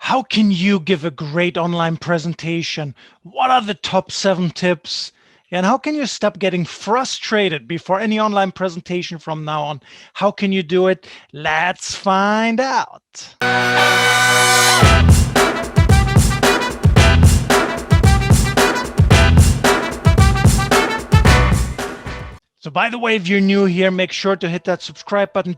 How can you give a great online presentation? What are the top 7 tips? And how can you stop getting frustrated before any online presentation from now on? How can you do it? Let's find out. So by the way, if you're new here, make sure to hit that subscribe button.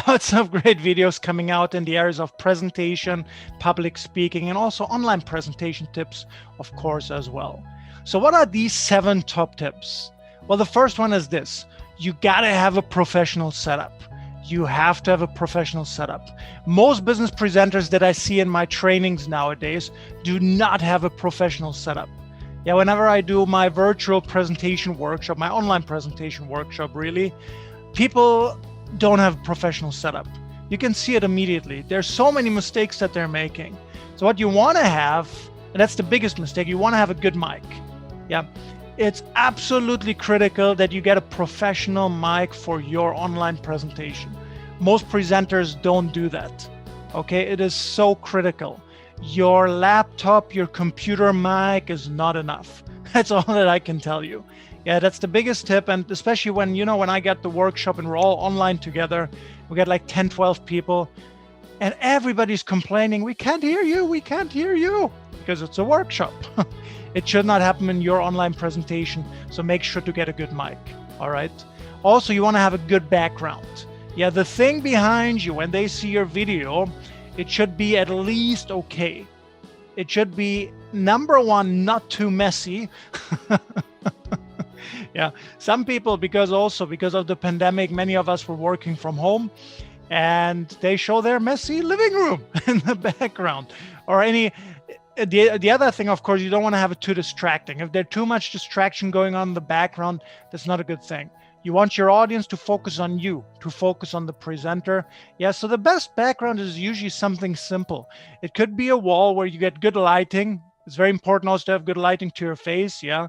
Lots of great videos coming out in the areas of presentation, public speaking, and also online presentation tips, of course, as well. So what are these 7 top tips? Well, the first one is this. You gotta have a professional setup. You have to have a professional setup. Most business presenters that I see in my trainings nowadays do not have a professional setup. Yeah, whenever I do my virtual presentation workshop, my online presentation workshop, really, people don't have a professional setup. You can see it immediately. There's so many mistakes that they're making. So what you want to have, and that's the biggest mistake, you want to have a good mic. Yeah, it's absolutely critical that you get a professional mic for your online presentation. Most presenters don't do that. Okay, it is so critical. Your laptop, your computer mic is not enough. That's all that I can tell you. Yeah, that's the biggest tip. And especially when, when I get the workshop and we're all online together, we get like 10, 12 people and everybody's complaining, we can't hear you, because it's a workshop. It should not happen in your online presentation. So make sure to get a good mic. All right. Also, you want to have a good background. Yeah, the thing behind you, when they see your video, it should be at least okay. It should be, number one, not too messy. Yeah, some people, because of the pandemic, many of us were working from home and they show their messy living room in the background. Or the other thing, of course, you don't want to have it too distracting. If there's too much distraction going on in the background, that's not a good thing. You want your audience to focus on you, to focus on the presenter. Yeah, so the best background is usually something simple. It could be a wall where you get good lighting. It's very important also to have good lighting to your face, yeah.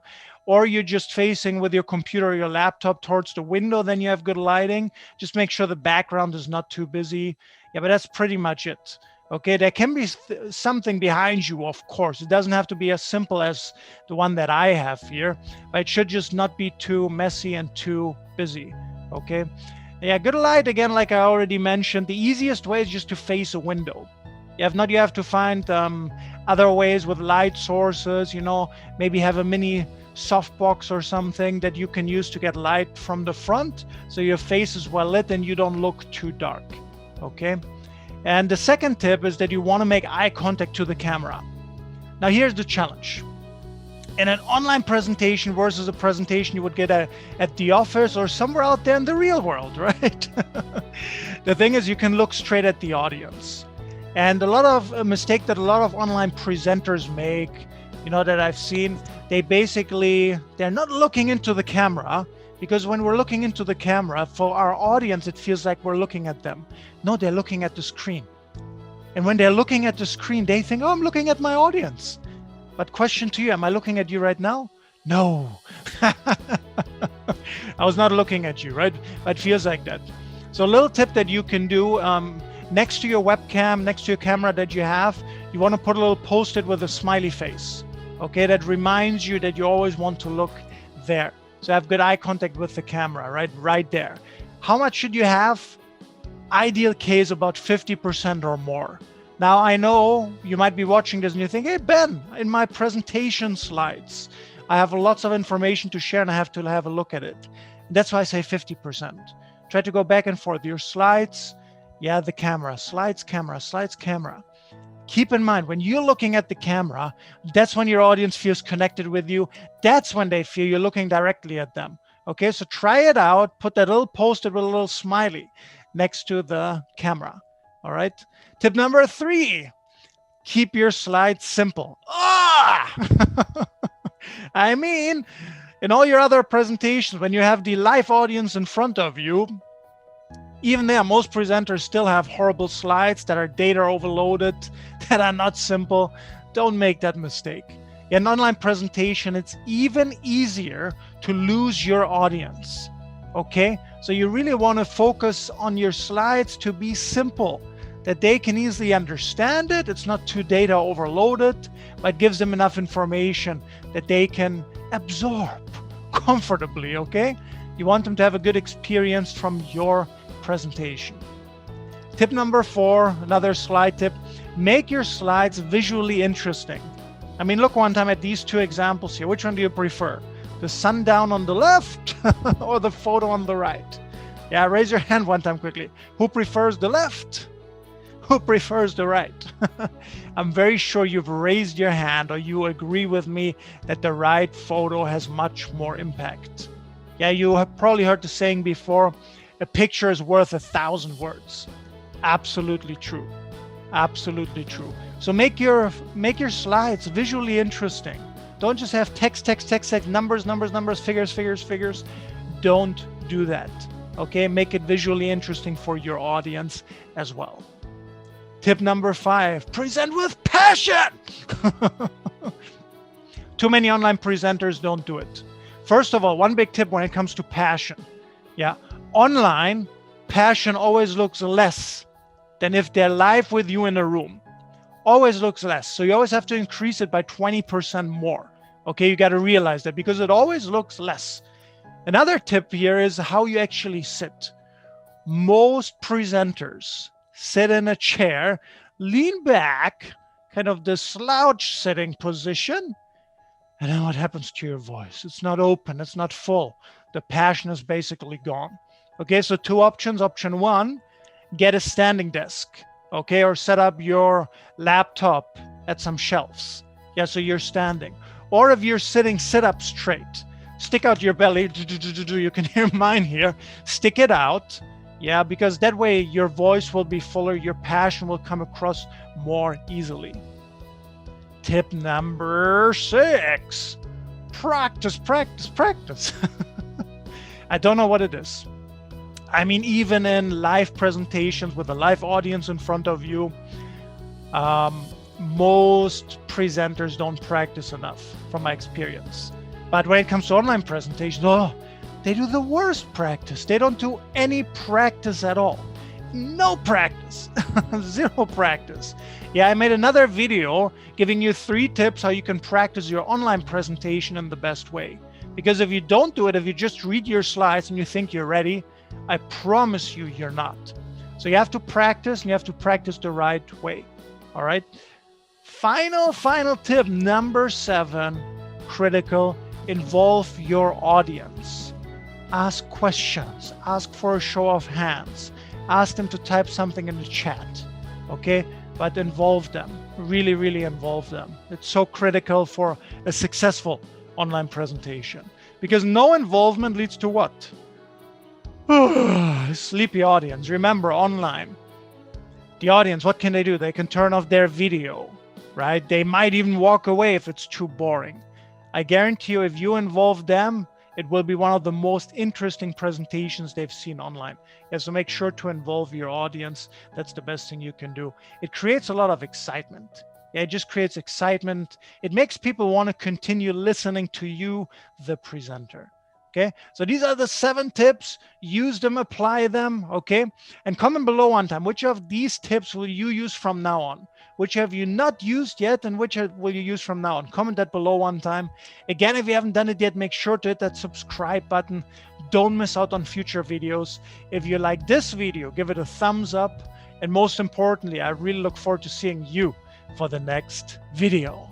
Or you're just facing with your computer or your laptop towards the window, then you have good lighting. Just make sure the background is not too busy. Yeah, but that's pretty much it. Okay, there can be something behind you, of course. It doesn't have to be as simple as the one that I have here, but it should just not be too messy and too busy. Okay, yeah, good light, again, like I already mentioned, the easiest way is just to face a window. If not, you have to find other ways with light sources, maybe have a mini softbox or something that you can use to get light from the front so your face is well lit and you don't look too dark. Okay. And the second tip is that you want to make eye contact to the camera. Now here's the challenge. In an online presentation versus a presentation you would get at the office or somewhere out there in the real world, right? The thing is, you can look straight at the audience. And a mistake that a lot of online presenters make, that I've seen, they're not looking into the camera, because when we're looking into the camera, for our audience, it feels like we're looking at them. No, they're looking at the screen. And when they're looking at the screen, they think, oh, I'm looking at my audience. But question to you, am I looking at you right now? No. I was not looking at you, right? But it feels like that. So a little tip that you can do, next to your webcam, next to your camera that you have, you want to put a little post-it with a smiley face. Okay, that reminds you that you always want to look there. So have good eye contact with the camera, right there. How much should you have? Ideal case, about 50% or more. Now, I know you might be watching this and you think, hey, Ben, in my presentation slides, I have lots of information to share and I have to have a look at it. And that's why I say 50%. Try to go back and forth. Your slides, yeah, the camera, slides, camera. Keep in mind, when you're looking at the camera, that's when your audience feels connected with you. That's when they feel you're looking directly at them. Okay, so try it out. Put that little post-it with a little smiley next to the camera. All right. Tip number 3, keep your slides simple. I mean, in all your other presentations, when you have the live audience in front of you, even there, most presenters still have horrible slides that are data overloaded, that are not simple. Don't make that mistake. In an online presentation, it's even easier to lose your audience. Okay? So you really want to focus on your slides to be simple. that they can easily understand it. It's not too data overloaded, but gives them enough information that they can absorb comfortably, okay? You want them to have a good experience from your presentation. Tip number 4, another slide tip, make your slides visually interesting. I mean, look one time at these 2 examples here. Which one do you prefer? The sundown on the left or the photo on the right? Yeah, raise your hand one time quickly. Who prefers the left? Who prefers the right? I'm very sure you've raised your hand or you agree with me that the right photo has much more impact. Yeah, you have probably heard the saying before, a picture is worth 1,000 words. Absolutely true. Absolutely true. So make your slides visually interesting. Don't just have text, numbers, figures. Don't do that. Okay, make it visually interesting for your audience as well. Tip number 5, present with passion. Too many online presenters don't do it. First of all, one big tip when it comes to passion. Yeah, online, passion always looks less than if they're live with you in a room. Always looks less. So you always have to increase it by 20% more. Okay, you got to realize that because it always looks less. Another tip here is how you actually sit. Most presenters sit in a chair, lean back, kind of the slouch sitting position. And then what happens to your voice? It's not open, it's not full. The passion is basically gone. Okay, so 2 options. Option 1, get a standing desk, okay, or set up your laptop at some shelves. Yeah, so you're standing. Or if you're sitting, sit up straight. Stick out your belly. You can hear mine here. Stick it out. Yeah, because that way your voice will be fuller, your passion will come across more easily. Tip number 6, practice. I don't know what it is. I mean, even in live presentations with a live audience in front of you, most presenters don't practice enough from my experience. But when it comes to online presentations, they do the worst practice. They don't do any practice at all. No practice, 0 practice. Yeah, I made another video giving you 3 tips how you can practice your online presentation in the best way. Because if you don't do it, if you just read your slides and you think you're ready, I promise you, you're not. So you have to practice, and you have to practice the right way. All right. Final tip, number 7, critical, involve your audience. Ask questions, ask for a show of hands, ask them to type something in the chat. Okay. But involve them, really involve them. It's so critical for a successful online presentation, because no involvement leads to what? Sleepy audience. Remember, online, the audience, what can they do? They can turn off their video, right? They might even walk away if it's too boring. I guarantee you, if you involve them, it will be one of the most interesting presentations they've seen online. Yeah, so make sure to involve your audience. That's the best thing you can do. It creates a lot of excitement. Yeah, it just creates excitement. It makes people want to continue listening to you, the presenter. Okay, so these are the 7 tips. Use them, apply them. Okay, and comment below one time, which of these tips will you use from now on? Which have you not used yet, and which will you use from now on? Comment that below one time. Again, if you haven't done it yet, make sure to hit that subscribe button. Don't miss out on future videos. If you like this video, give it a thumbs up. And most importantly, I really look forward to seeing you for the next video.